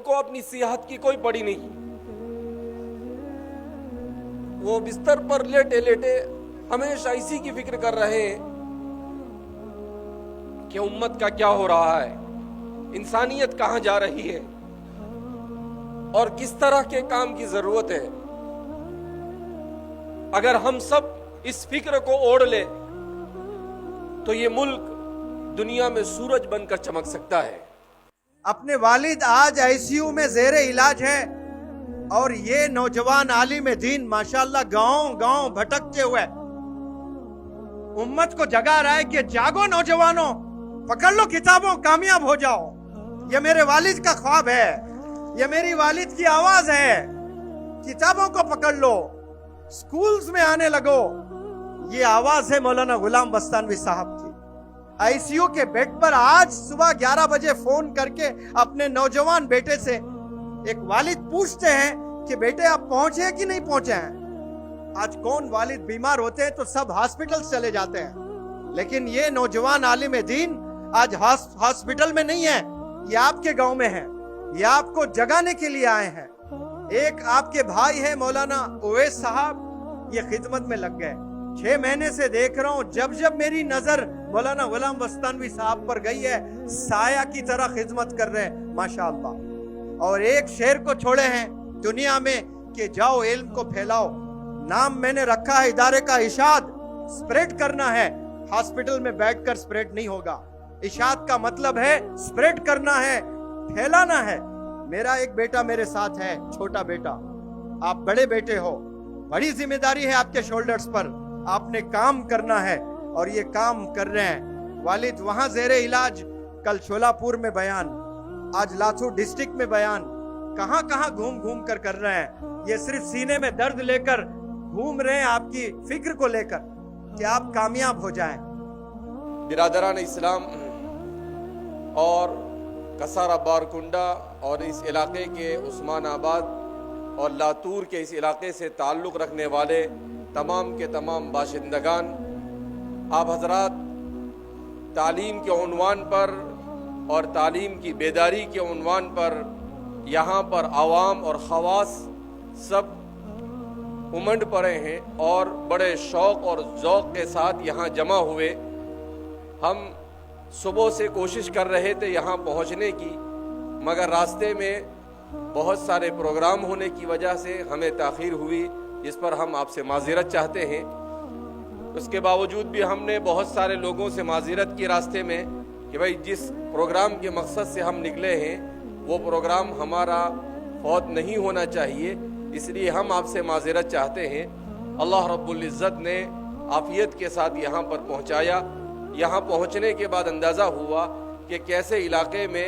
کو اپنی صحت کی کوئی پڑی نہیں. وہ بستر پر لیٹے لیٹے ہمیشہ اسی کی فکر کر رہے ہیں کہ امت کا کیا ہو رہا ہے, انسانیت کہاں جا رہی ہے اور کس طرح کے کام کی ضرورت ہے. اگر ہم سب اس فکر کو اوڑھ لے تو یہ ملک دنیا میں سورج بن کر چمک سکتا ہے. اپنے والد آج آئی سی یو میں زیر علاج ہے اور یہ نوجوان عالم دین ماشاءاللہ گاؤں گاؤں بھٹکتے ہوئے امت کو جگا رہا ہے کہ جاگو نوجوانوں, پکڑ لو کتابوں, کامیاب ہو جاؤ. یہ میرے والد کا خواب ہے, یہ میری والد کی آواز ہے. کتابوں کو پکڑ لو, سکولز میں آنے لگو. یہ آواز ہے مولانا غلام بستانوی صاحب کی. آئی سی یو کے بیڈ پر آج صبح 11 بجے فون کر کے اپنے نوجوان بیٹے سے ایک والد پوچھتے ہیں کہ بیٹے آپ پہنچے کہ نہیں پہنچے ہیں. آج کون والد بیمار ہوتے ہیں تو سب ہاسپٹل چلے جاتے ہیں, لیکن یہ نوجوان عالم دین آج ہاسپٹل میں نہیں ہے, یہ آپ کے گاؤں میں ہے, یہ آپ کو جگانے کے لیے آئے ہیں. ایک آپ کے بھائی ہے مولانا اویس صاحب, یہ خدمت میں لگ گئے. 6 مہینے سے دیکھ رہا ہوں, جب جب میری نظر مولانا غلام بستانوی صاحب پر گئی ہے سایہ کی طرح خدمت کر رہے ہیں ماشاءاللہ. اور ایک شعر کو چھوڑے ہیں دنیا میں کہ جاؤ علم کو پھیلاؤ. نام میں نے رکھا ہے ادارے کا اشاد, سپریڈ کرنا ہے. ہاسپٹل میں بیٹھ کر سپریڈ نہیں ہوگا. اشاد کا مطلب ہے سپریڈ کرنا ہے, پھیلانا ہے. میرا ایک بیٹا میرے ساتھ ہے, چھوٹا بیٹا. آپ بڑے بیٹے ہو, بڑی ذمہ داری ہے آپ کے شولڈرز پر. آپ نے کام کرنا ہے اور یہ کام کر رہے ہیں. والد وہاں زیر علاج, کل شولاپور میں بیان, آج لاتھور ڈسٹرکٹ میں بیان. کہاں کہاں گھوم گھوم کر رہے ہیں. یہ صرف سینے میں درد لے کر گھوم رہے ہیں آپ کی فکر کو لے کر کہ آپ کامیاب ہو جائیں. برادران اسلام اور کسارا بارکنڈا اور اس علاقے کے عثمان آباد اور لاتور کے اس علاقے سے تعلق رکھنے والے تمام کے تمام باشندگان, آپ حضرات تعلیم کے عنوان پر اور تعلیم کی بیداری کے عنوان پر یہاں پر عوام اور خواص سب امنڈ پڑے ہیں اور بڑے شوق اور ذوق کے ساتھ یہاں جمع ہوئے. ہم صبح سے کوشش کر رہے تھے یہاں پہنچنے کی, مگر راستے میں بہت سارے پروگرام ہونے کی وجہ سے ہمیں تاخیر ہوئی, جس پر ہم آپ سے معذرت چاہتے ہیں. اس کے باوجود بھی ہم نے بہت سارے لوگوں سے معذرت کی راستے میں کہ بھائی جس پروگرام کے مقصد سے ہم نکلے ہیں وہ پروگرام ہمارا فوت نہیں ہونا چاہیے, اس لیے ہم آپ سے معذرت چاہتے ہیں. اللہ رب العزت نے عافیت کے ساتھ یہاں پر پہنچایا. یہاں پہنچنے کے بعد اندازہ ہوا کہ کیسے علاقے میں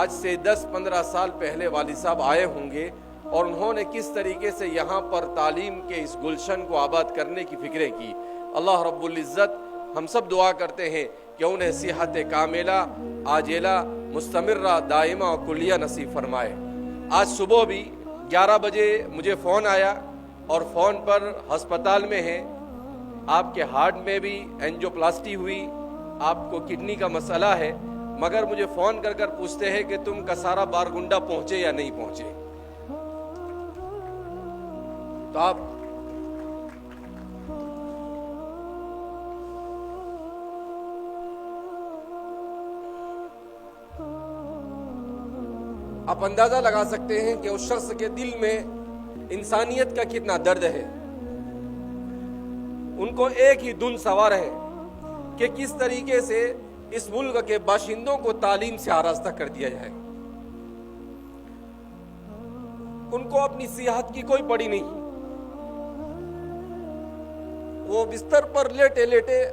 آج سے 10-15 سال پہلے والد صاحب آئے ہوں گے اور انہوں نے کس طریقے سے یہاں پر تعلیم کے اس گلشن کو آباد کرنے کی فکریں کی. اللہ رب العزت ہم سب دعا کرتے ہیں کہ انہیں صحت کاملہ, عاجلہ, مستمرہ, دائمہ اور کلیہ نصیب فرمائے. آج صبح بھی 11 بجے مجھے فون آیا اور فون پر ہسپتال میں ہیں, آپ کے ہارٹ میں بھی اینجیوپلاسٹی ہوئی, آپ کو کڈنی کا مسئلہ ہے, مگر مجھے فون کر کر پوچھتے ہیں کہ تم کسارا بارکنڈا پہنچے یا نہیں پہنچے. تو آپ اندازہ لگا سکتے ہیں کہ اس شخص کے دل میں انسانیت کا کتنا درد ہے. ان کو ایک ہی دھن سوار ہے کہ کس طریقے سے اس ملک کے باشندوں کو تعلیم سے آراستہ کر دیا جائے. ان کو اپنی صحت کی کوئی پڑی نہیں. وہ بستر پر لیٹے لیٹے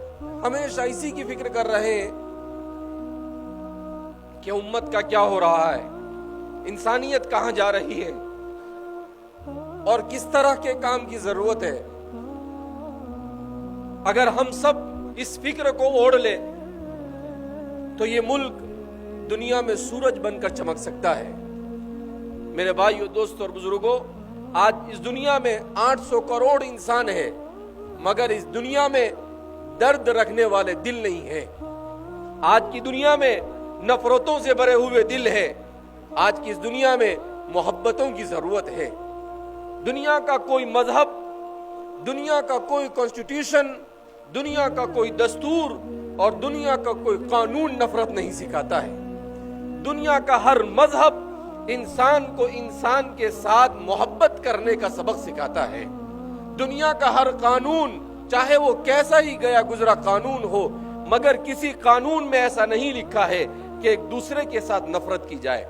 ہمیشہ اسی کی فکر کر رہے ہیں کہ امت کا کیا ہو رہا ہے, انسانیت کہاں جا رہی ہے اور کس طرح کے کام کی ضرورت ہے. اگر ہم سب اس فکر کو اوڑھ لے تو یہ ملک دنیا میں سورج بن کر چمک سکتا ہے. میرے بھائیو, دوستو اور بزرگوں, آج اس دنیا میں 800 کروڑ انسان ہیں, مگر اس دنیا میں درد رکھنے والے دل نہیں ہیں. آج کی دنیا میں نفرتوں سے بھرے ہوئے دل ہیں, آج کی اس دنیا میں محبتوں کی ضرورت ہے. دنیا کا کوئی مذہب، دنیا کا کوئی کانسٹیٹیوشن، دنیا کا کوئی دستور اور دنیا کا کوئی قانون نفرت نہیں سکھاتا ہے. دنیا کا ہر مذہب انسان کو انسان کے ساتھ محبت کرنے کا سبق سکھاتا ہے. دنیا کا ہر قانون، چاہے وہ کیسا ہی گیا گزرا قانون ہو، مگر کسی قانون میں ایسا نہیں لکھا ہے کہ ایک دوسرے کے ساتھ نفرت کی جائے.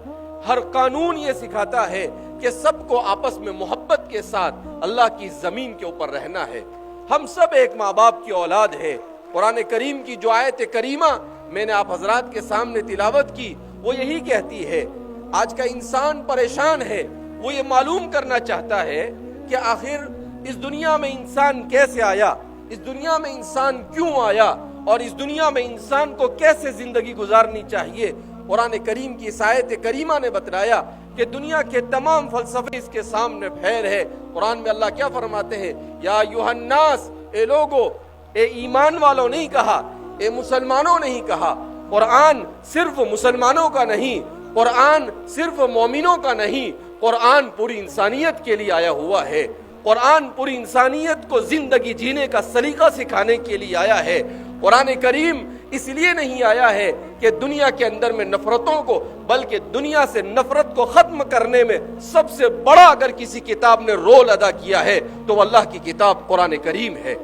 ہر قانون یہ سکھاتا ہے کہ سب کو آپس میں محبت کے ساتھ اللہ کی زمین کے اوپر رہنا ہے. ہم سب ایک ماں باپ کی اولاد ہے. قرآن کریم کی جو آیت کریمہ میں نے آپ حضرات کے سامنے تلاوت کی وہ یہی کہتی ہے. آج کا انسان پریشان ہے، وہ یہ معلوم کرنا چاہتا ہے کہ آخر اس دنیا میں انسان کیسے آیا، اس دنیا میں انسان کیوں آیا اور اس دنیا میں انسان کو کیسے زندگی گزارنی چاہیے. قرآن کریم کی اس آیت کریمہ نے بتلایا کہ دنیا کے تمام فلسفے اس کے سامنے پھیل ہے. قرآن میں اللہ کیا فرماتے ہیں؟ یا ایھا الناس، اے لوگو، اے ایمان والوں نہیں کہا، اے مسلمانوں نہیں کہا. قرآن صرف مسلمانوں کا نہیں، قرآن صرف مومنوں کا نہیں، قرآن پوری انسانیت کے لیے آیا ہوا ہے. قرآن پوری انسانیت کو زندگی جینے کا سلیقہ سکھانے کے لیے آیا ہے. قرآن کریم اس لیے نہیں آیا ہے کہ دنیا کے اندر میں نفرتوں کو، بلکہ دنیا سے نفرت کو ختم کرنے میں سب سے بڑا اگر کسی کتاب نے رول ادا کیا ہے تو وہ اللہ کی کتاب قرآن کریم ہے.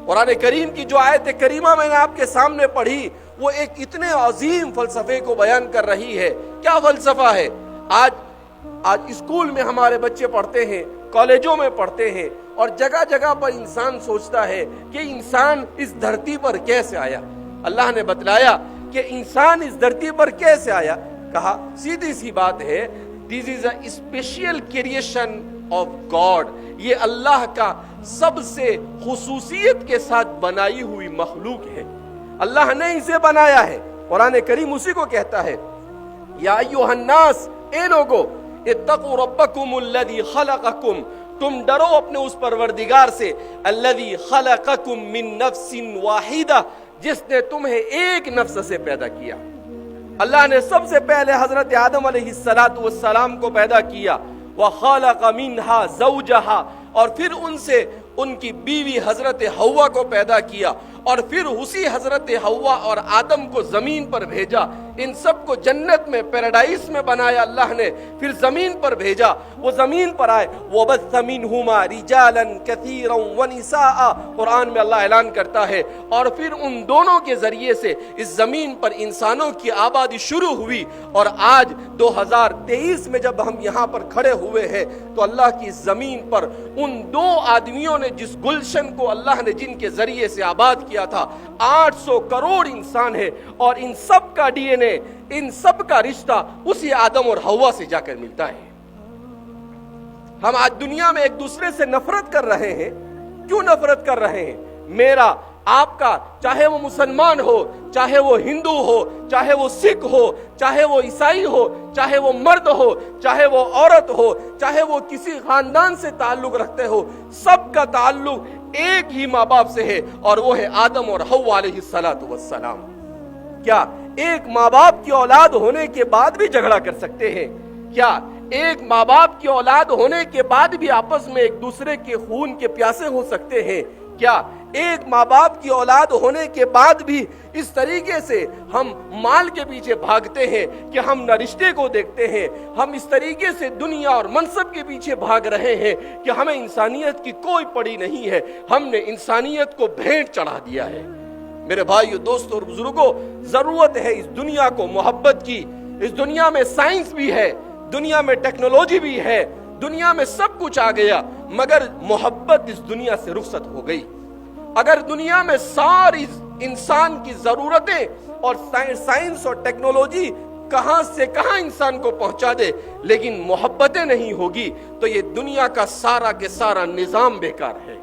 قرآن کریم کی جو آیت کریمہ میں نے آپ کے سامنے پڑھی وہ ایک اتنے عظیم فلسفے کو بیان کر رہی ہے. کیا فلسفہ ہے؟ آج اسکول میں ہمارے بچے پڑھتے ہیں، کالجوں میں پڑھتے ہیں، اور جگہ جگہ پر انسان سوچتا ہے کہ انسان اس دھرتی پر کیسے آیا. اللہ نے بتلایا کہ انسان اس دھرتی پر کیسے آیا. کہا سیدھی سی بات ہے، this is a special creation of God. یہ اللہ کا سب سے خصوصیت کے ساتھ بنائی ہوئی مخلوق ہے. اللہ نے اسے بنایا ہے. قرآن کریم اسی کو کہتا ہے، یا ایھا الناس، اے لوگو، اتقوا ربکم الذی خلقکم، تم ڈرو اپنے اس پروردگار سے، الذی خلقکم من نفس واحدہ، جس نے تمہیں ایک نفس سے پیدا کیا. اللہ نے سب سے پہلے حضرت آدم علیہ السلام کو پیدا کیا. وَخَلَقَ مِنْهَا زَوْجَهَا، اور پھر ان سے ان کی بیوی حضرت حوا کو پیدا کیا، اور پھر اسی حضرت حوا اور آدم کو زمین پر بھیجا. ان سب کو جنت میں، پیراڈائز میں بنایا اللہ نے، پھر زمین پر بھیجا. وہ زمین پر آئے. وَبَثَّ مِنْهُمَا رِجَالًا كَثِيرًا وَنِسَاءً، قرآن میں اللہ اعلان کرتا ہے، اور پھر ان دونوں کے ذریعے سے اس زمین پر انسانوں کی آبادی شروع ہوئی. اور آج 2023 میں جب ہم یہاں پر کھڑے ہوئے ہیں تو اللہ کی زمین پر ان دو آدمیوں نے جس گلشن کو اللہ نے جن کے ذریعے سے آباد کیا تھا، 800 کروڑ انسان ہے، اور ان سب کا ڈی این اے، ان سب کا رشتہ اسی آدم اور حوا سے جا کر ملتا ہے. ہم آج دنیا میں ایک دوسرے سے نفرت کر رہے ہیں. کیوں نفرت کر رہے ہیں؟ میرا، آپ کا، چاہے وہ مسلمان ہو، چاہے وہ ہندو ہو، چاہے وہ سکھ ہو، چاہے وہ عیسائی ہو، چاہے وہ مرد ہو، چاہے وہ عورت ہو، چاہے وہ کسی خاندان سے تعلق رکھتے ہو، سب کا تعلق ایک ہی ماں باپ سے ہے، اور وہ ہے آدم اور حوا علیہ السلام. کیا ایک ماں باپ کی اولاد ہونے کے بعد بھی جھگڑا کر سکتے ہیں؟ کیا ایک ماں باپ کی اولاد ہونے کے بعد بھی آپس میں ایک دوسرے کے خون کے پیاسے ہو سکتے ہیں؟ کیا ایک ماں باپ کی اولاد ہونے کے بعد بھی اس طریقے سے ہم مال کے پیچھے بھاگتے ہیں کہ ہم نہ رشتے کو دیکھتے ہیں، ہم اس طریقے سے دنیا اور منصب کے پیچھے بھاگ رہے ہیں کہ ہمیں انسانیت کی کوئی پڑی نہیں ہے، ہم نے انسانیت کو بھینٹ چڑھا دیا ہے؟ میرے بھائیو، دوستو اور بزرگوں، ضرورت ہے اس دنیا کو محبت کی. اس دنیا میں سائنس بھی ہے، دنیا میں ٹیکنالوجی بھی ہے، دنیا میں سب کچھ آ گیا، مگر محبت اس دنیا سے رخصت ہو گئی. اگر دنیا میں ساری انسان کی ضرورتیں اور سائنس اور ٹیکنالوجی کہاں سے کہاں انسان کو پہنچا دے، لیکن محبتیں نہیں ہوگی تو یہ دنیا کا سارا کے سارا نظام بیکار ہے.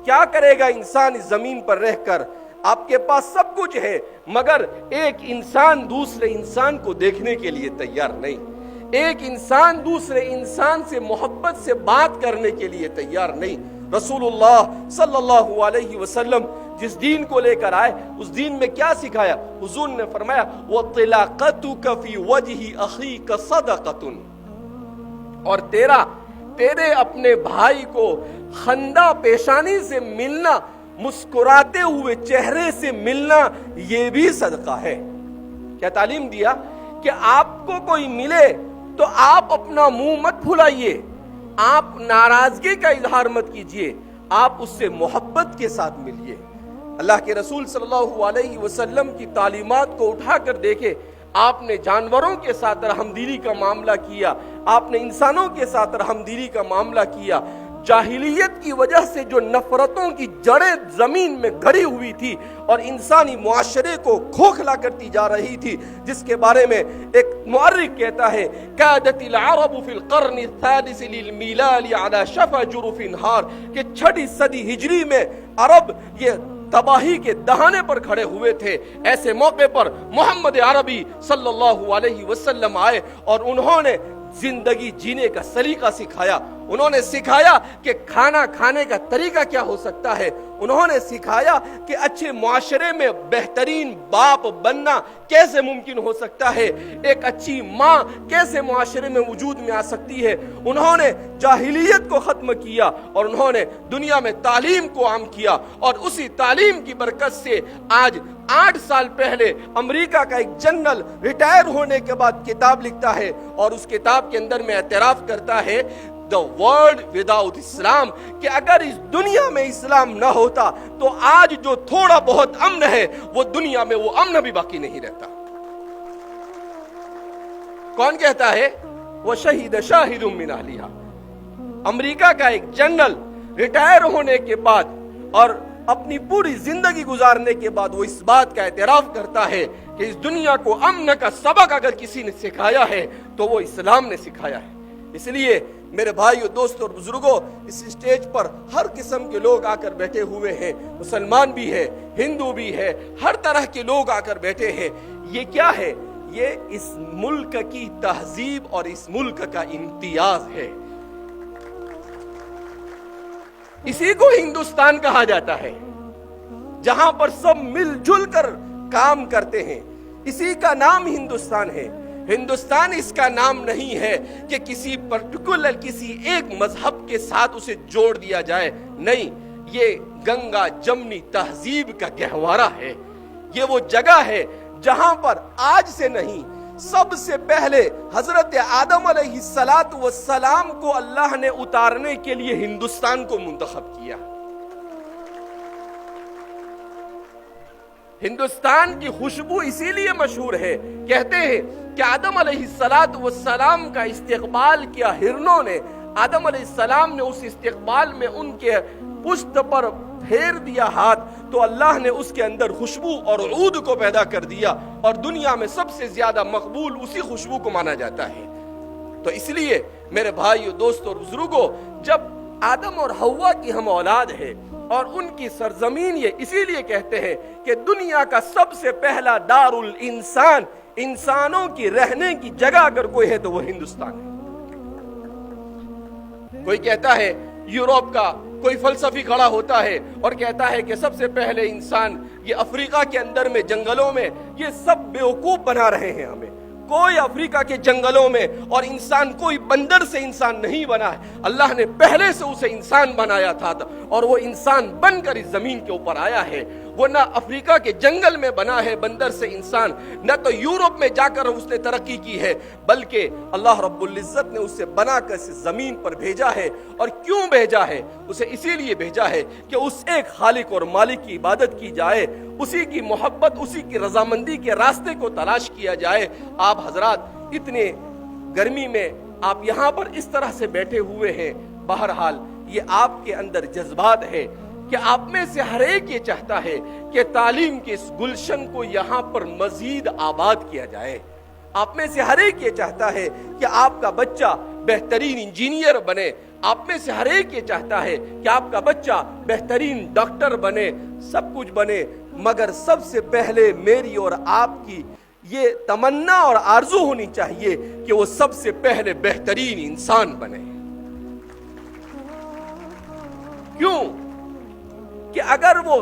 کیا کرے گا انسان اس زمین پر رہ کر؟ آپ کے پاس سب کچھ ہے، مگر ایک انسان دوسرے انسان کو دیکھنے کے لیے تیار نہیں، ایک انسان دوسرے انسان سے محبت سے بات کرنے کے لیے تیار نہیں. رسول اللہ صلی اللہ علیہ وسلم جس دین کو لے کر آئے اس دین میں کیا سکھایا؟ حضور نے فرمایا وَطِلَاقَتُكَ فِي وَجْهِ أَخِيكَ صَدَقَةٌ، اور تیرے اپنے بھائی کو خندہ پیشانی سے ملنا، مسکراتے ہوئے چہرے سے ملنا، یہ بھی صدقہ ہے۔ کیا تعلیم دیا کہ آپ کو کوئی ملے تو آپ اپنا منہ مت پھلائیے، آپ ناراضگی کا اظہار مت کیجئے، آپ اس سے محبت کے ساتھ ملیے۔ اللہ کے رسول صلی اللہ علیہ وسلم کی تعلیمات کو اٹھا کر دیکھے، آپ نے جانوروں کے ساتھ رحمدلی کا معاملہ کیا، آپ نے انسانوں کے ساتھ رحمدلی کا معاملہ کیا۔ جاہلیت کی وجہ سے جو نفرتوں کی جڑیں زمین میں گڑی ہوئی تھی اور انسانی معاشرے کو کھوکھلا کرتی جا رہی تھی، جس کے بارے میں ایک مورخ کہتا ہے کادت العرب فی القرن الثالث للمیلاد علی شفا جرف انہار، کہ 6 صدی ہجری میں عرب یہ تباہی کے دہانے پر کھڑے ہوئے تھے۔ ایسے موقع پر محمد عربی صلی اللہ علیہ وسلم آئے اور انہوں نے زندگی جینے کا سلیقہ سکھایا، انہوں نے سکھایا کہ کھانا کھانے کا طریقہ کیا ہو سکتا ہے، انہوں نے سکھایا کہ اچھے معاشرے میں بہترین باپ بننا کیسے ممکن ہو سکتا ہے، ایک اچھی ماں کیسے معاشرے میں وجود میں آ سکتی ہے۔ انہوں نے جاہلیت کو ختم کیا اور انہوں نے دنیا میں تعلیم کو عام کیا، اور اسی تعلیم کی برکت سے آج 8 سال پہلے امریکہ کا ایک جنرل ریٹائر ہونے کے بعد کتاب لکھتا ہے اور اس کتاب کے اندر میں اعتراف کرتا ہے The world without Islam، کہ اگر اس دنیا میں اسلام نہ ہوتا تو آج جو تھوڑا بہت امن ہے وہ دنیا میں وہ امن بھی باقی نہیں رہتا۔ کون کہتا ہے؟ وَشَهِدَ شَاهِدٌ مِّنْ أَهْلِهَا، امریکہ کا ایک جنرل ریٹائر ہونے کے بعد اور اپنی پوری زندگی گزارنے کے بعد وہ اس بات کا اعتراف کرتا ہے کہ اس دنیا کو امن کا سبق اگر کسی نے سکھایا ہے تو وہ اسلام نے سکھایا ہے۔ اس لیے میرے بھائیو، دوستوں اور بزرگوں، اس اسٹیج پر ہر قسم کے لوگ آ کر بیٹھے ہوئے ہیں، مسلمان بھی ہے، ہندو بھی ہے، ہر طرح کے لوگ آ کر بیٹھے ہیں۔ یہ کیا ہے؟ یہ اس ملک کی تہذیب اور اس ملک کا امتیاز ہے۔ اسی کو ہندوستان کہا جاتا ہے، جہاں پر سب مل جل کر کام کرتے ہیں، اسی کا نام ہندوستان ہے۔ ہندوستان اس کا نام نہیں ہے کہ کسی پرٹیکولر کسی ایک مذہب کے ساتھ اسے جوڑ دیا جائے، نہیں، یہ گنگا جمنی تہذیب کا گہوارہ ہے۔ یہ وہ جگہ ہے جہاں پر آج سے نہیں، سب سے پہلے حضرت آدم علیہ السلام کو اللہ نے اتارنے کے لیے ہندوستان کو منتخب کیا۔ ہندوستان کی خوشبو اسی لیے مشہور ہے، کہتے ہیں کہ آدم علیہ السلام کا استقبال کیا ہرنوں نے، آدم علیہ السلام نے اس استقبال میں ان کے پشت پر پھیر دیا ہاتھ تو اللہ نے اس کے اندر خوشبو اور عود کو پیدا کر دیا، اور دنیا میں سب سے زیادہ مقبول اسی خوشبو کو مانا جاتا ہے۔ تو اس لیے میرے بھائیو، دوستوں اور بزرگوں، جب آدم اور حوا کی ہم اولاد ہے اور ان کی سرزمین یہ اسی لیے کہتے ہیں کہ دنیا کا سب سے پہلا دار الانسان، انسانوں کی رہنے کی جگہ اگر کوئی ہے تو وہ ہندوستان ہے۔ کوئی کہتا ہے یورپ کا کوئی فلسفی کھڑا ہوتا ہے اور کہتا ہے کہ سب سے پہلے انسان یہ افریقہ کے اندر میں جنگلوں میں، یہ سب بیوقوف بنا رہے ہیں ہمیں۔ کوئی افریقہ کے جنگلوں میں اور انسان کوئی بندر سے انسان نہیں بنا ہے، اللہ نے پہلے سے اسے انسان بنایا تھا اور وہ انسان بن کر اس زمین کے اوپر آیا ہے۔ وہ نہ افریقہ کے جنگل میں بنا ہے بندر سے انسان، نہ تو یورپ میں جا کر اس نے ترقی کی ہے، بلکہ اللہ رب العزت نے اسے بنا کر اس زمین پر بھیجا ہے۔ اور کیوں بھیجا ہے؟ اسے اسی لیے بھیجا ہے کہ اس ایک خالق اور مالک کی عبادت کی جائے، اسی کی محبت، اسی کی رضامندی کے راستے کو تلاش کیا جائے۔ آپ حضرات اتنے گرمی میں آپ یہاں پر اس طرح سے بیٹھے ہوئے ہیں، بہرحال یہ آپ کے اندر جذبات ہے کہ آپ میں سے ہر ایک یہ چاہتا ہے کہ تعلیم کے اس گلشن کو یہاں پر مزید آباد کیا جائے۔ آپ میں سے ہر ایک یہ چاہتا ہے کہ آپ کا بچہ بہترین انجینئر بنے، آپ میں سے ہر ایک یہ چاہتا ہے کہ آپ کا بچہ بہترین ڈاکٹر بنے، سب کچھ بنے، مگر سب سے پہلے میری اور آپ کی یہ تمنا اور آرزو ہونی چاہیے کہ وہ سب سے پہلے بہترین انسان بنے۔ کیوں کہ اگر وہ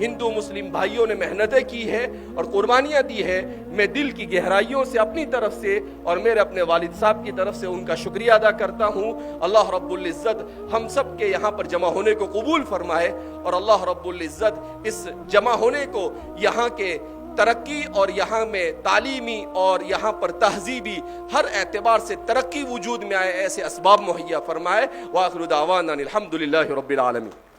ہندو مسلم بھائیوں نے محنتیں کی ہے اور قربانیاں دی ہے، میں دل کی گہرائیوں سے اپنی طرف سے اور میرے اپنے والد صاحب کی طرف سے ان کا شکریہ ادا کرتا ہوں۔ اللہ رب العزت ہم سب کے یہاں پر جمع ہونے کو قبول فرمائے، اور اللہ رب العزت اس جمع ہونے کو یہاں کے ترقی اور یہاں میں تعلیمی اور یہاں پر تہذیبی ہر اعتبار سے ترقی وجود میں آئے، ایسے اسباب مہیا فرمائے۔ وآخر دعوانا الحمدللہ رب العالمین۔